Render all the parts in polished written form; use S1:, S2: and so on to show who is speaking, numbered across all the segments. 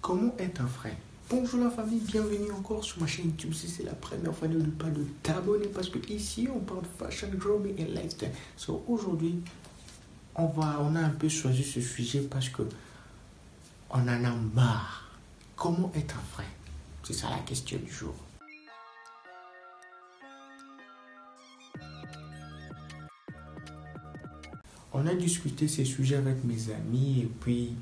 S1: Comment être un frère? Bonjour la famille, bienvenue encore sur ma chaîne YouTube. Si c'est la première fois, n'oublie pas de t'abonner parce que ici on parle de fashion, drawing et lifestyle. So aujourd'hui, on a un peu choisi ce sujet parce que on en a marre. Comment être un frère? C'est ça la question du jour. On a discuté ces sujets avec mes amis et puis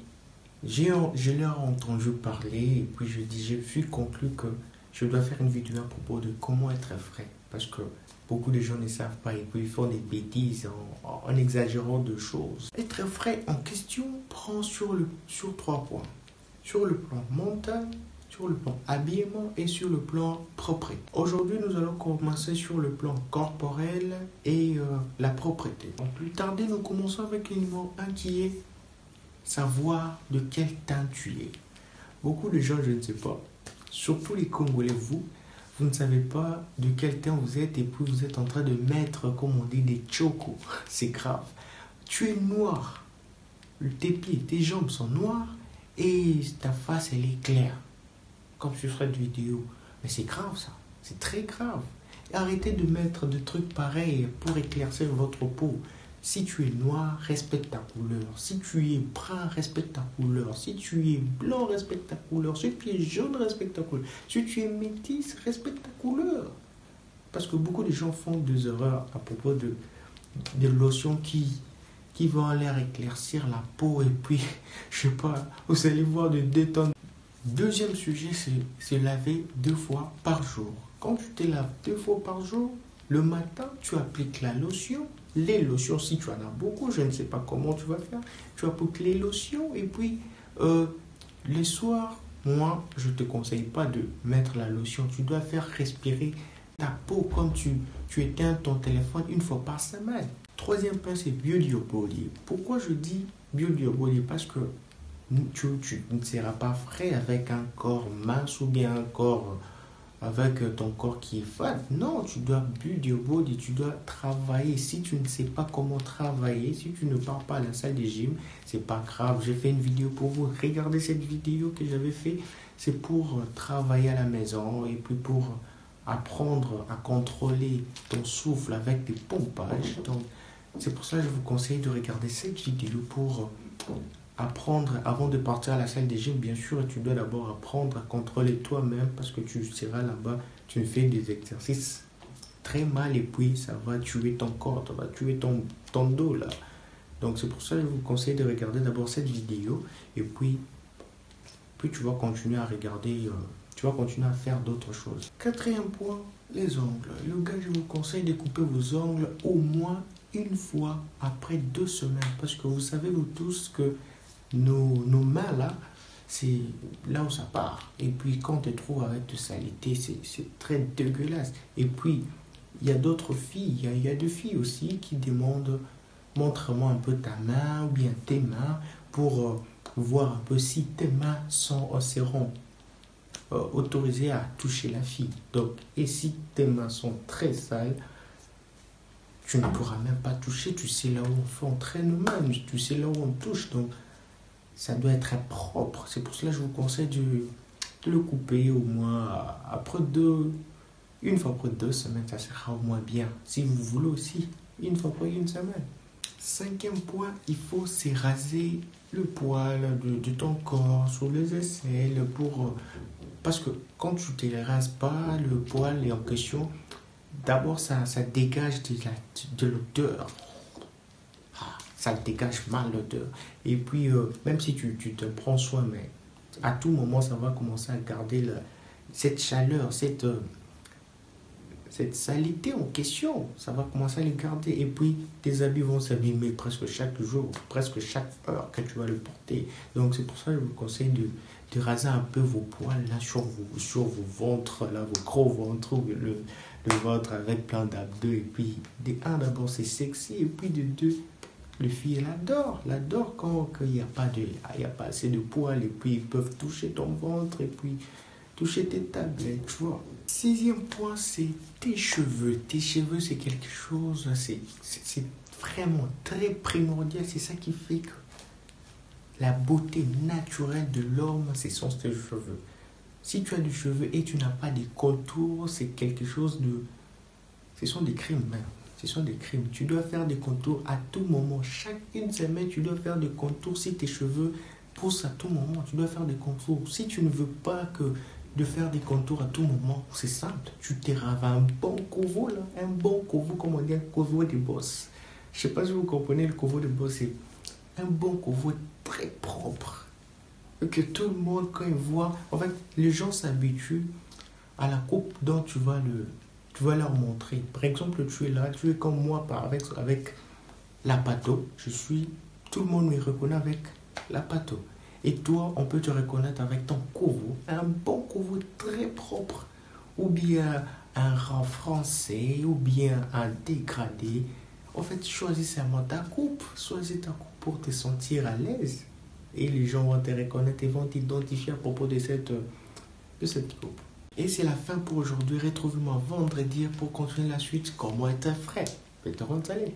S1: je leur ai entendu parler et puis je suis conclu que je dois faire une vidéo à propos de comment être frère parce que beaucoup de gens ne savent pas et puis ils font des bêtises en exagérant de choses. Être frère en question prend sur 3 points. Sur le plan mental, sur le plan habillement et sur le plan propreté. Aujourd'hui, nous allons commencer sur le plan corporel et la propreté. Sans plus tarder, nous commençons avec le numéro 1 qui est savoir de quel teint tu es. Beaucoup de gens, je ne sais pas, surtout les Congolais, vous ne savez pas de quel teint vous êtes et puis vous êtes en train de mettre, comme on dit, des chocos. C'est grave. Tu es noir. Tes pieds, tes jambes sont noirs et ta face, elle est claire. Comme sur cette vidéo. Mais c'est grave ça. C'est très grave. Et arrêtez de mettre des trucs pareils pour éclaircir votre peau. Si tu es noir, respecte ta couleur. Si tu es brun, respecte ta couleur. Si tu es blanc, respecte ta couleur. Si tu es jaune, respecte ta couleur. Si tu es métis, respecte ta couleur. Parce que beaucoup de gens font des erreurs à propos de lotions qui vont aller éclaircir la peau. Et puis, je sais pas, vous allez voir de détendre. Deuxième sujet, c'est se laver 2 fois par jour. Quand tu te laves 2 fois par jour, le matin, tu appliques la lotion. Les lotions, si tu en as beaucoup, je ne sais pas comment tu vas faire. Tu appliques les lotions et puis le soir, moi, je ne te conseille pas de mettre la lotion. Tu dois faire respirer ta peau comme tu éteins ton téléphone 1 fois par semaine. Troisième point, c'est build your body. Pourquoi je dis build your body? Parce que tu ne seras pas frais avec un corps mince ou bien un corps avec ton corps qui est fade. Non, tu dois build your body, tu dois travailler. Si tu ne sais pas comment travailler, si tu ne pars pas à la salle de gym, c'est pas grave. J'ai fait une vidéo pour vous. Regardez cette vidéo que j'avais fait. C'est pour travailler à la maison et puis pour apprendre à contrôler ton souffle avec des pompages. Donc, c'est pour ça que je vous conseille de regarder cette vidéo pour apprendre avant de partir à la salle de gym. Bien sûr, tu dois d'abord apprendre à contrôler toi-même parce que tu seras là-bas, tu fais des exercices très mal et puis ça va tuer ton corps, ça va tuer ton dos là. Donc c'est pour ça que je vous conseille de regarder d'abord cette vidéo et puis tu vas continuer à regarder, tu vas continuer à faire d'autres choses. Quatrième point, les ongles. Le gars, je vous conseille de couper vos ongles au moins 1 fois après 2 semaines parce que vous savez vous tous que nos mains là, c'est là où ça part. Et puis quand tu te trouves avec de saleté, c'est très dégueulasse. Et puis, il y a d'autres filles, il y a 2 filles aussi qui demandent montre-moi un peu ta main ou bien tes mains pour voir un peu si tes mains seront autorisées à toucher la fille. Donc, et si tes mains sont très sales, tu ne pourras même pas toucher. Tu sais là où on fait entraînement, tu sais là où on touche. Donc, ça doit être très propre. C'est pour cela que je vous conseille de le couper au moins après 1 fois après 2 semaines, ça sera au moins bien. Si vous voulez aussi, 1 fois après 1 semaine. 5e point, il faut se raser le poil de ton corps sur les aisselles parce que quand tu ne te rases pas, le poil est en question. D'abord, ça dégage de l'odeur. Ça dégage mal l'odeur. Et puis, même si tu te prends soin, mais à tout moment, ça va commencer à garder cette chaleur, cette saleté en question. Ça va commencer à les garder. Et puis, tes habits vont s'abîmer presque chaque jour, presque chaque heure que tu vas le porter. Donc, c'est pour ça que je vous conseille de raser un peu vos poils là sur vos ventres, là, vos gros ventres, le ventre avec plein d'abdos. Et puis, d'abord, c'est sexy. Et puis, de 2, les filles l'adorent quand il n'y a pas assez de poils et puis ils peuvent toucher ton ventre et puis toucher tes tablettes, tu vois. 6e point, c'est tes cheveux. Tes cheveux, c'est quelque chose, c'est vraiment très primordial. C'est ça qui fait que La beauté naturelle de l'homme, ce sont ses cheveux. Si tu as des cheveux et tu n'as pas de contours, c'est quelque chose de... Ce sont des crimes même. Ce sont des crimes. Tu dois faire des contours à tout moment. Chaque une semaine, tu dois faire des contours. Si tes cheveux poussent à tout moment, tu dois faire des contours. Si tu ne veux pas de faire des contours à tout moment, c'est simple. Tu te raves un bon covo, là. Un bon covo, comme on dit, un covo de boss. Je ne sais pas si vous comprenez le covo de boss. C'est un bon covo très propre. Que tout le monde, quand il voit... En fait, les gens s'habituent à la coupe dont tu vas leur montrer. Par exemple, tu es là, tu es comme moi avec la pâteau. Tout le monde me reconnaît avec la pâteau. Et toi, on peut te reconnaître avec ton covo. Un bon covo très propre. Ou bien un rang français, ou bien un dégradé. En fait, choisis seulement ta coupe. Choisis ta coupe pour te sentir à l'aise. Et les gens vont te reconnaître et vont t'identifier à propos de cette coupe. Et c'est la fin pour aujourd'hui. Retrouvez-moi vendredi pour continuer la suite. Comment être frais? Peter Gonzalez.